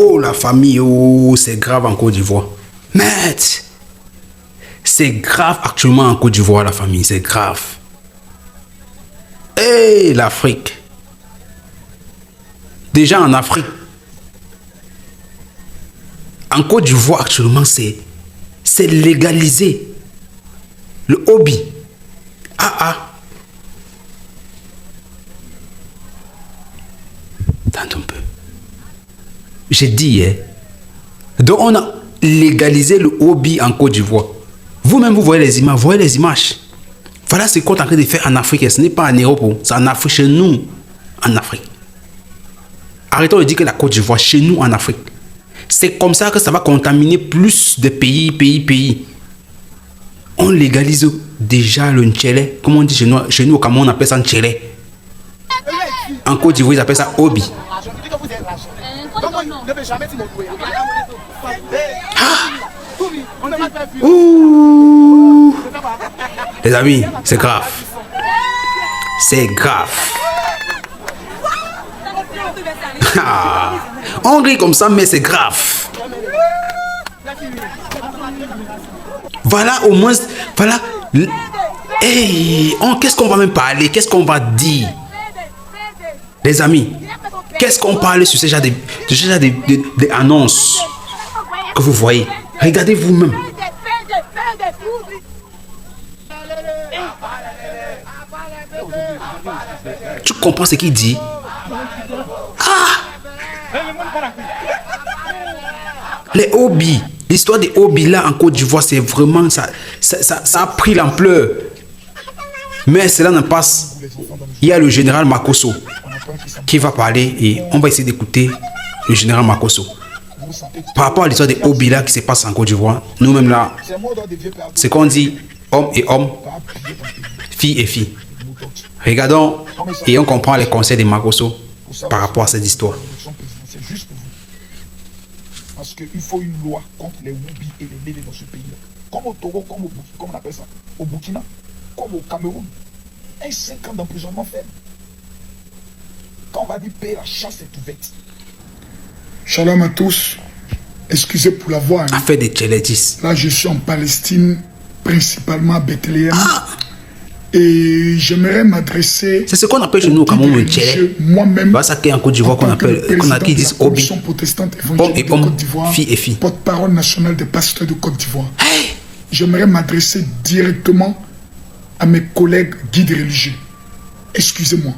Oh, la famille, oh, c'est grave en Côte d'Ivoire. Maître, c'est grave actuellement en Côte d'Ivoire, la famille, c'est grave. Hey, l'Afrique. Déjà en Afrique. En Côte d'Ivoire, actuellement, c'est légalisé. Le hobby. Ah. Attends un peu. J'ai dit, hein. Donc, on a légalisé le hobby en Côte d'Ivoire. Vous-même, vous voyez les images. Voilà ce qu'on est en train de faire en Afrique. Ce n'est pas en Europe, c'est en Afrique, chez nous, en Afrique. Arrêtons de dire que la Côte d'Ivoire, chez nous, en Afrique. C'est comme ça que ça va contaminer plus de pays. On légalise déjà le ntchélé. Comme on dit chez nous au Cameroun, on appelle ça ntchélé. En Côte d'Ivoire, ils appellent ça hobby. Ouh. Les amis, c'est grave. C'est grave. On rit comme ça, mais c'est grave. Voilà, au moins, voilà. Hey, qu'est-ce qu'on va même parler? Qu'est-ce qu'on va dire? Les amis, qu'est-ce qu'on parle sur ce genre d'annonces que vous voyez? Regardez vous-même. Tu comprends ce qu'il dit? Les hobbies, l'histoire des hobbies là en Côte d'Ivoire, c'est vraiment ça a pris l'ampleur. Mais cela ne passe. Il y a le général Makosso qui va parler et on va essayer d'écouter le général Makosso. Par rapport à l'histoire des hobbies là qui se passe en Côte d'Ivoire, nous-mêmes là, c'est qu'on dit homme et homme, fille et fille. Regardons et on comprend les conseils de Makosso par rapport à cette histoire. Parce qu'il faut une loi contre les Woubi et les Lélé dans ce pays-là. Comme au Togo, comme on appelle ça, au Burkina, comme au Cameroun. 5 ans d'emprisonnement ferme. Quand on va dire payer la chasse est ouverte. Shalom à tous. Excusez pour la voix. Affaire des Tchélédis. Là, je suis en Palestine, principalement à Bethléem. Et j'aimerais m'adresser. C'est ce qu'on appelle chez nous comme un tchélé. Moi-même. Bah, ça qui est en Côte d'Ivoire qu'on appelle, qui disent hobby. Homme et homme, fille et fille. Porte-parole nationale des pasteurs de Côte d'Ivoire. Hey! J'aimerais m'adresser directement à mes collègues guides religieux. Excusez-moi.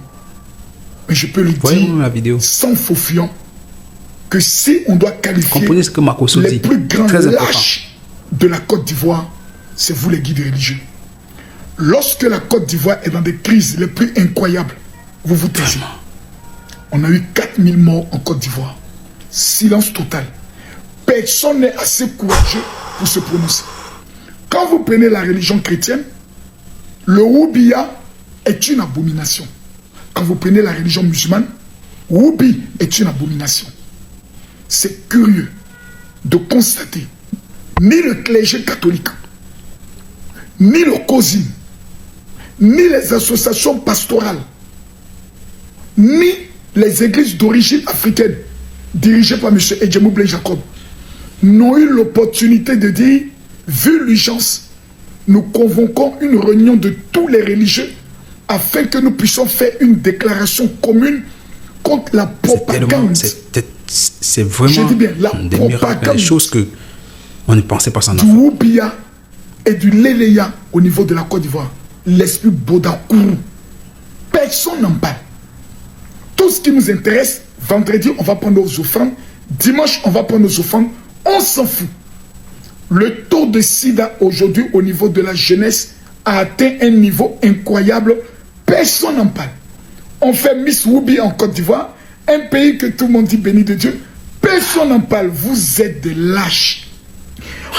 Mais je peux le dire sans faux fuyant que si on doit qualifier ce que Makosso les dit. plus grands lâches de la Côte d'Ivoire, c'est vous les guides religieux. Lorsque la Côte d'Ivoire est dans des crises les plus incroyables, vous vous taisez. On a eu 4000 morts en Côte d'Ivoire. Silence total. Personne n'est assez courageux pour se prononcer. Quand vous prenez la religion chrétienne, le Woubia est une abomination. Quand vous prenez la religion musulmane, Woubi est une abomination. C'est curieux de constater ni le clergé catholique, ni le COSIM, ni les associations pastorales, ni les églises d'origine africaine dirigées par M. Edjemou Blé Jacob n'ont eu l'opportunité de dire, vu l'urgence, nous convoquons une réunion de tous les religieux afin que nous puissions faire une déclaration commune contre la propagande. C'est vraiment, je dis bien, la propagande des choses que on ne pensait pas s'en du Woubia et du Léléa au niveau de la Côte d'Ivoire. L'esprit Bodakourou. Personne n'en parle. Tout ce qui nous intéresse, vendredi, on va prendre nos offrandes. Dimanche, on va prendre nos offrandes. On s'en fout. Le taux de sida aujourd'hui au niveau de la jeunesse a atteint un niveau incroyable. Personne n'en parle. On fait Miss Woubi en Côte d'Ivoire, un pays que tout le monde dit béni de Dieu. Personne n'en parle. Vous êtes des lâches.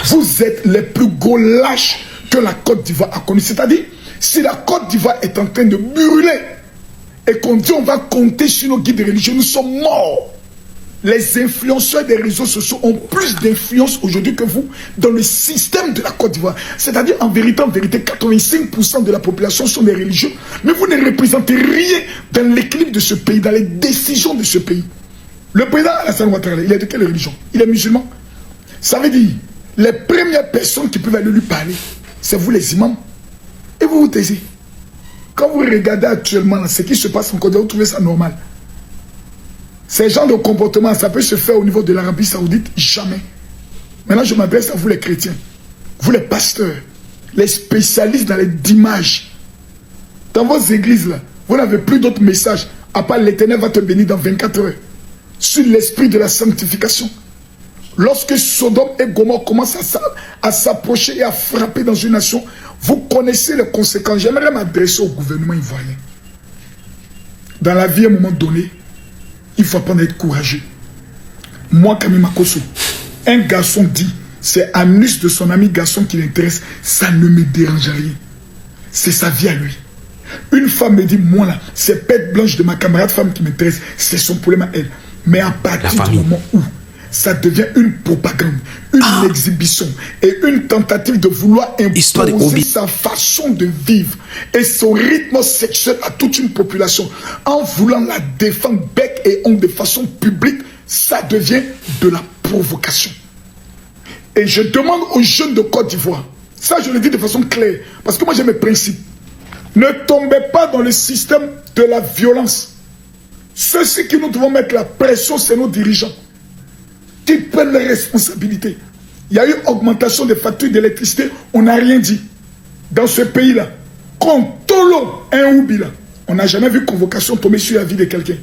Vous êtes les plus gros lâches que la Côte d'Ivoire a connus. C'est-à-dire, si la Côte d'Ivoire est en train de brûler et qu'on dit on va compter sur nos guides religieux, nous sommes morts. Les influenceurs des réseaux sociaux ont plus d'influence aujourd'hui que vous dans le système de la Côte d'Ivoire. C'est-à-dire, en vérité, 85% de la population sont des religieux, mais vous ne représentez rien dans l'équilibre de ce pays, dans les décisions de ce pays. Le président Alassane Ouattara, il est de quelle religion? Il est musulman. Ça veut dire, les premières personnes qui peuvent aller lui parler, c'est vous les imams. Et vous vous taisez. Quand vous regardez actuellement ce qui se passe en Côte d'Ivoire, vous trouvez ça normal. Ces genres de comportement, ça peut se faire au niveau de l'Arabie Saoudite? Jamais. Maintenant, je m'adresse à vous les chrétiens, vous les pasteurs, les spécialistes dans les images. Dans vos églises, là, vous n'avez plus d'autres messages, à part l'Éternel va te bénir dans 24 heures. Sur l'esprit de la sanctification. Lorsque Sodome et Gomorrhe commencent à s'approcher et à frapper dans une nation, vous connaissez les conséquences. J'aimerais m'adresser au gouvernement ivoirien. Dans la vie, à un moment donné, il faut apprendre à être courageux. Moi, Camille Makosso, un garçon dit, c'est Anus de son ami garçon qui l'intéresse, ça ne me dérange rien. C'est sa vie à lui. Une femme me dit, moi là, c'est pète blanche de ma camarade femme qui m'intéresse, c'est son problème à elle. Mais à partir du moment où ça devient une propagande, une exhibition et une tentative de vouloir imposer sa façon de vivre et son rythme sexuel à toute une population en voulant la défendre bec et ongle de façon publique, ça devient de la provocation. Et je demande aux jeunes de Côte d'Ivoire, ça je le dis de façon claire, parce que moi j'ai mes principes, ne tombez pas dans le système de la violence. Ceux qui nous devons mettre la pression, c'est nos dirigeants qui prennent les responsabilités. Il y a eu augmentation des factures d'électricité, on n'a rien dit. Dans ce pays-là, Kontolo, un oubi là, on n'a jamais vu convocation tomber sur la vie de quelqu'un.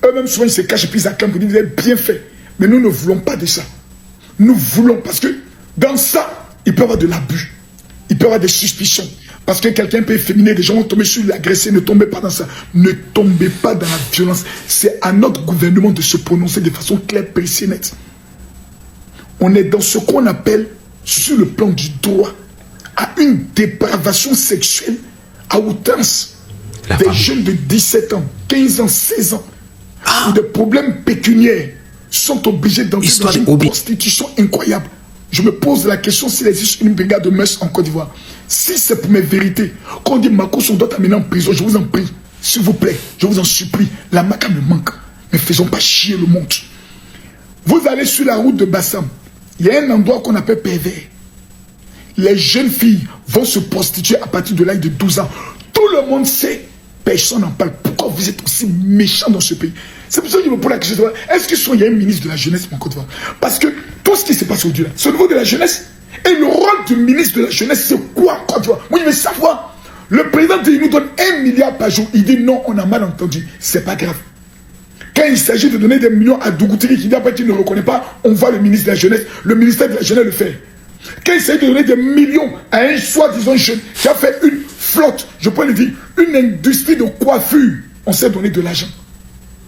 Eux-mêmes, souvent, ils se cachent et puis ils acclament pour dire vous avez bien fait. Mais nous ne voulons pas de ça. Nous voulons, parce que dans ça, il peut y avoir de l'abus. Il peut y avoir des suspicions. Parce que quelqu'un peut efféminer, des gens vont tomber sur l'agressé, ne tombez pas dans ça. Ne tombez pas dans la violence. C'est à notre gouvernement de se prononcer de façon claire, précise, nette. On est dans ce qu'on appelle, sur le plan du droit, à une dépravation sexuelle à outrance. Des jeunes de 17 ans, 15 ans, 16 ans, où des problèmes pécuniaires sont obligés d'entrer dans une prostitution incroyable. Je me pose la question s'il existe une brigade de mœurs en Côte d'Ivoire. Si c'est pour mes vérités, quand on dit Makosso, on doit t'amener en prison, je vous en prie, s'il vous plaît, je vous en supplie, la maca me manque. Ne faisons pas chier le monde. Vous allez sur la route de Bassam, il y a un endroit qu'on appelle pervers. Les jeunes filles vont se prostituer à partir de l'âge de 12 ans. Tout le monde sait, personne n'en parle. Pourquoi vous êtes aussi méchants dans ce pays? C'est pour ça que je me pose la question, est-ce qu'il y a un ministre de la jeunesse en Côte d'Ivoire? Parce que tout ce qui se passe aujourd'hui là, c'est au niveau de la jeunesse. Et le rôle du ministre de la jeunesse, c'est quoi en Côte d'Ivoire? Moi, je veux savoir. Le président il nous donne 1 milliard par jour. Il dit non, on a mal entendu. C'est pas grave. Quand il s'agit de donner des millions à Dougoutiri, qui dit après qu'il ne reconnaît pas, on voit le ministre de la jeunesse, le ministère de la jeunesse le fait. Quand il s'agit de donner des millions à un soi-disant jeune qui a fait une flotte, je peux le dire, une industrie de coiffure, on s'est donné de l'argent.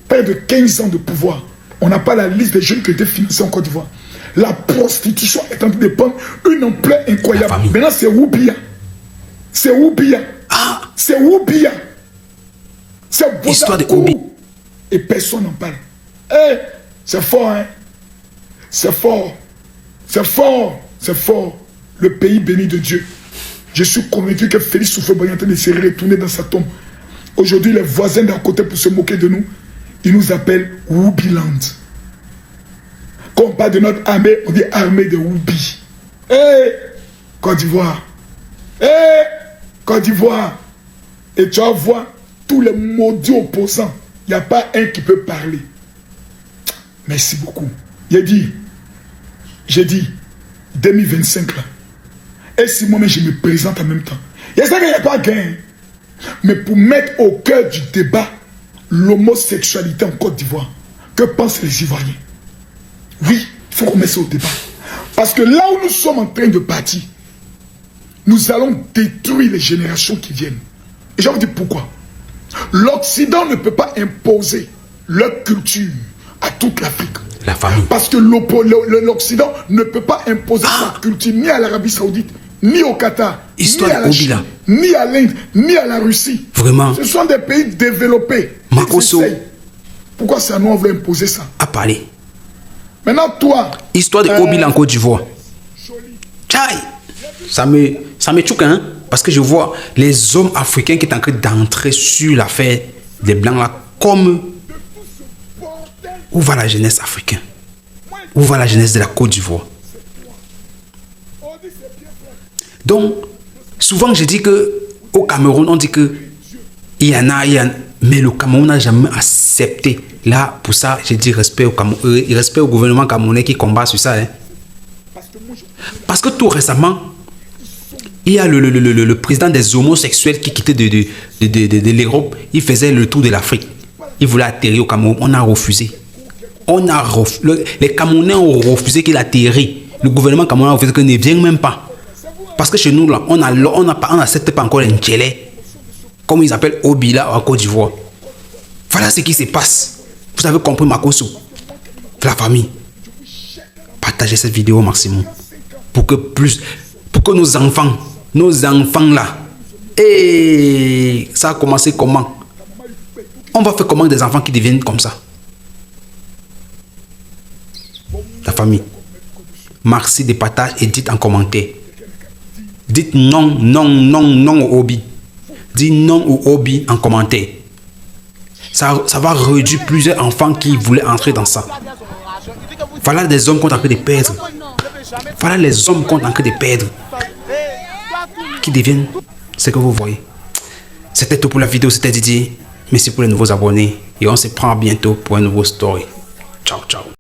Près de 15 ans de pouvoir. On n'a pas la liste des jeunes qui ont été financés en Côte d'Ivoire. La prostitution est en train de prendre une ampleur incroyable. Maintenant, c'est Woubia. C'est Woubia. C'est Woubia. C'est histoire de Obi. Et personne n'en parle. Eh, c'est fort, hein. C'est fort. C'est fort. C'est fort. Le pays béni de Dieu. Je suis convaincu que Félix Houphouët-Boigny est en train de se retourner dans sa tombe. Aujourd'hui, les voisins d'à côté, pour se moquer de nous, ils nous appellent Woubiland. Quand on parle de notre armée, on dit armée de Woubi. Eh, Côte d'Ivoire. Eh, Côte d'Ivoire. Et tu vas voir tous les maudits opposants. Il n'y a pas un qui peut parler. Merci beaucoup. J'ai dit, 2025 là. Et si moi-même je me présente en même temps. Il y a ça qu'il n'y a pas gain. Mais pour mettre au cœur du débat l'homosexualité en Côte d'Ivoire, que pensent les Ivoiriens? Oui, il faut qu'on mette ça au débat. Parce que là où nous sommes en train de partir, nous allons détruire les générations qui viennent. Et je vais vous dire pourquoi. L'Occident ne peut pas imposer leur culture à toute l'Afrique. La famille. Parce que l'Occident ne peut pas imposer sa culture ni à l'Arabie Saoudite, ni au Qatar, histoire ni à la Chine, ni à l'Inde, ni à la Russie. Vraiment. Ce sont des pays développés. Makosso. Pourquoi c'est à nous on veut imposer ça? À parler. Maintenant, toi. Histoire de Obila en Côte d'Ivoire. Tchaï. Ça me choque, hein? Parce que je vois les hommes africains qui sont en train d'entrer sur l'affaire des Blancs là comme... Où va la jeunesse africaine? Où va la jeunesse de la Côte d'Ivoire? Donc, souvent je dis que au Cameroun, on dit que il y en a, mais le Cameroun n'a jamais accepté. Là, pour ça, je dis respect au gouvernement camerounais qui combat sur ça. Hein. Parce que tout récemment, il y a le président des homosexuels qui quittait de l'Europe. Il faisait le tour de l'Afrique. Il voulait atterrir au Cameroun. On a refusé. Les Camerounais ont refusé qu'il atterrisse. Le gouvernement camerounais a refusé qu'il ne vienne même pas. Parce que chez nous, là, on n'accepte pas encore les Ndjelé, comme ils appellent Obila en Côte d'Ivoire. Voilà ce qui se passe. Vous avez compris ma cause. La famille. Partagez cette vidéo au maximum. Pour que nos enfants là. Et ça a commencé comment? On va faire comment des enfants qui deviennent comme ça? La famille. Merci de partager et dites en commentaire. Dites non, non, non, non au hobby. Dites non au hobby en commentaire. Ça va réduire plusieurs enfants qui voulaient entrer dans ça. Voilà des hommes qu'on est en train de perdre. Voilà les hommes qu'on est en train de perdre. Qui deviennent ce que vous voyez. C'était tout pour la vidéo, c'était Didier. Merci pour les nouveaux abonnés. Et on se prend bientôt pour un nouveau story. Ciao, ciao.